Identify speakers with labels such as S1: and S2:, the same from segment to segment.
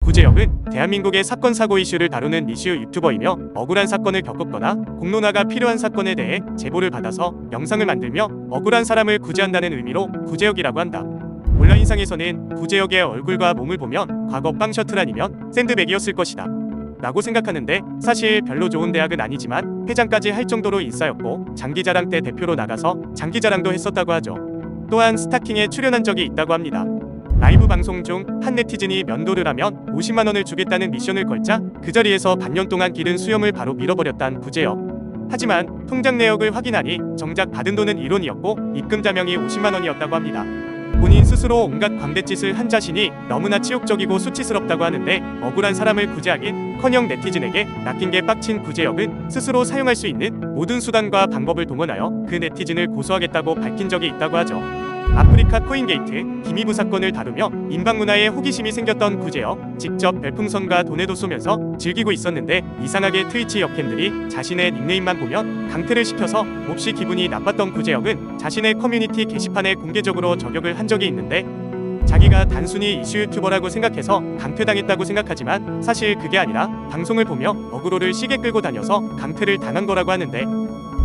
S1: 구제혁은 대한민국의 사건 사고 이슈를 다루는 이슈 유튜버이며 억울한 사건을 겪었거나 공론화가 필요한 사건에 대해 제보를 받아서 영상을 만들며 억울한 사람을 구제한다는 의미로 구제혁이라고 한다. 온라인상에서는 구제혁의 얼굴과 몸을 보면 과거 빵 셔틀 아니면 샌드백이었을 것이다 라고 생각하는데, 사실 별로 좋은 대학은 아니지만 회장까지 할 정도로 인싸였고 장기자랑 때 대표로 나가서 장기자랑도 했었다고 하죠. 또한 스타킹에 출연한 적이 있다고 합니다. 라이브 방송 중 한 네티즌이 면도를 하면 50만 원을 주겠다는 미션을 걸자 그 자리에서 반년 동안 기른 수염을 바로 밀어버렸단 구제혁. 하지만 통장 내역을 확인하니 정작 받은 돈은 1원이었고 입금 자명이 50만 원이었다고 합니다. 본인 스스로 온갖 광대짓을 한 자신이 너무나 치욕적이고 수치스럽다고 하는데, 억울한 사람을 구제하긴커녕 네티즌에게 낚인 게 빡친 구제혁은 스스로 사용할 수 있는 모든 수단과 방법을 동원하여 그 네티즌을 고소하겠다고 밝힌 적이 있다고 하죠. 아프리카 코인게이트, 기미부 사건을 다루며 인방문화에 호기심이 생겼던 구제혁, 직접 별풍선과 돈에도 쏘면서 즐기고 있었는데, 이상하게 트위치 역캠들이 자신의 닉네임만 보면 강퇴를 시켜서 몹시 기분이 나빴던 구제혁은 자신의 커뮤니티 게시판에 공개적으로 저격을 한 적이 있는데, 자기가 단순히 이슈 유튜버라고 생각해서 강퇴당했다고 생각하지만 사실 그게 아니라 방송을 보며 어그로를 시게 끌고 다녀서 강퇴를 당한 거라고 하는데,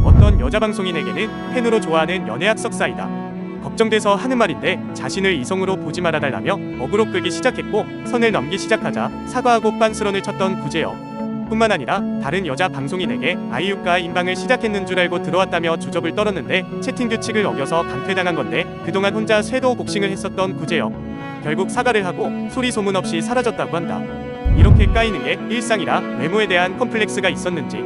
S1: 어떤 여자 방송인에게는 팬으로 좋아하는 연애학 석사이다 걱정돼서 하는 말인데, 자신을 이성으로 보지 말아달라며 어그로 끌기 시작했고 선을 넘기 시작하자 사과하고 빤스런을 쳤던 구제혁 뿐만 아니라 다른 여자 방송인에게 아이유가 인방을 시작했는 줄 알고 들어왔다며 주접을 떨었는데 채팅 규칙을 어겨서 강퇴당한 건데, 그동안 혼자 섀도우 복싱을 했었던 구제혁, 결국 사과를 하고 소리 소문 없이 사라졌다고 한다. 이렇게 까이는 게 일상이라 외모에 대한 컴플렉스가 있었는지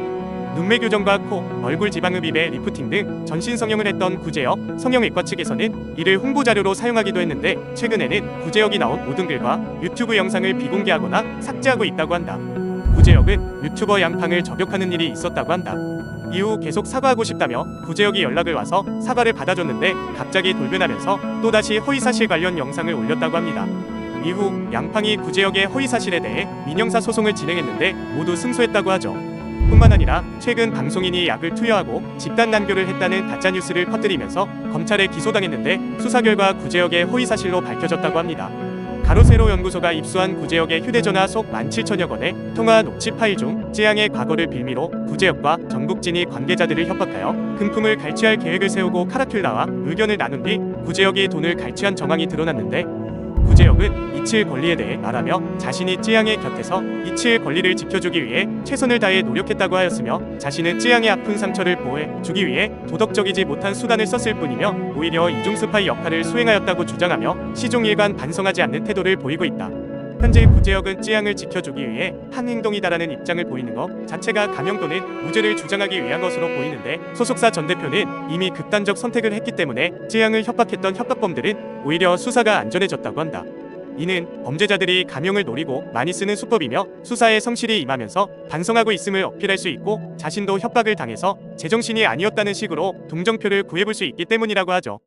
S1: 눈매 교정과 코, 얼굴 지방흡입에 리프팅 등 전신 성형을 했던 구제혁, 성형외과 측에서는 이를 홍보 자료로 사용하기도 했는데, 최근에는 구제혁이 나온 모든 글과 유튜브 영상을 비공개하거나 삭제하고 있다고 한다. 구제혁은 유튜버 양팡을 저격하는 일이 있었다고 한다. 이후 계속 사과하고 싶다며 구제혁이 연락을 와서 사과를 받아줬는데 갑자기 돌변하면서 또다시 허위사실 관련 영상을 올렸다고 합니다. 이후 양팡이 구제혁의 허위사실에 대해 민형사 소송을 진행했는데 모두 승소했다고 하죠. 뿐만 아니라 최근 방송인이 약을 투여하고 집단 난교를 했다는 가짜뉴스를 퍼뜨리면서 검찰에 기소당했는데 수사 결과 구제혁의 허위사실로 밝혀졌다고 합니다. 가로세로 연구소가 입수한 구제혁의 휴대전화 속 17,000여 건의 통화 녹취 파일 중 쯔양의 과거를 빌미로 구제혁과 전국진이 관계자들을 협박하여 금품을 갈취할 계획을 세우고 카라큘라와 의견을 나눈 뒤 구제혁이 돈을 갈취한 정황이 드러났는데, 구제혁은 이칠 권리에 대해 말하며 자신이 쯔양의 곁에서 이칠 권리를 지켜주기 위해 최선을 다해 노력했다고 하였으며, 자신은 쯔양의 아픈 상처를 보호해 주기 위해 도덕적이지 못한 수단을 썼을 뿐이며 오히려 이중스파이 역할을 수행하였다고 주장하며 시종일관 반성하지 않는 태도를 보이고 있다. 현재 구제혁은 쯔양을 지켜주기 위해 한 행동이다라는 입장을 보이는 것 자체가 감형 또는 무죄를 주장하기 위한 것으로 보이는데, 소속사 전 대표는 이미 극단적 선택을 했기 때문에 쯔양을 협박했던 협박범들은 오히려 수사가 안전해졌다고 한다. 이는 범죄자들이 감형을 노리고 많이 쓰는 수법이며 수사에 성실히 임하면서 반성하고 있음을 어필할 수 있고, 자신도 협박을 당해서 제정신이 아니었다는 식으로 동정표를 구해볼 수 있기 때문이라고 하죠.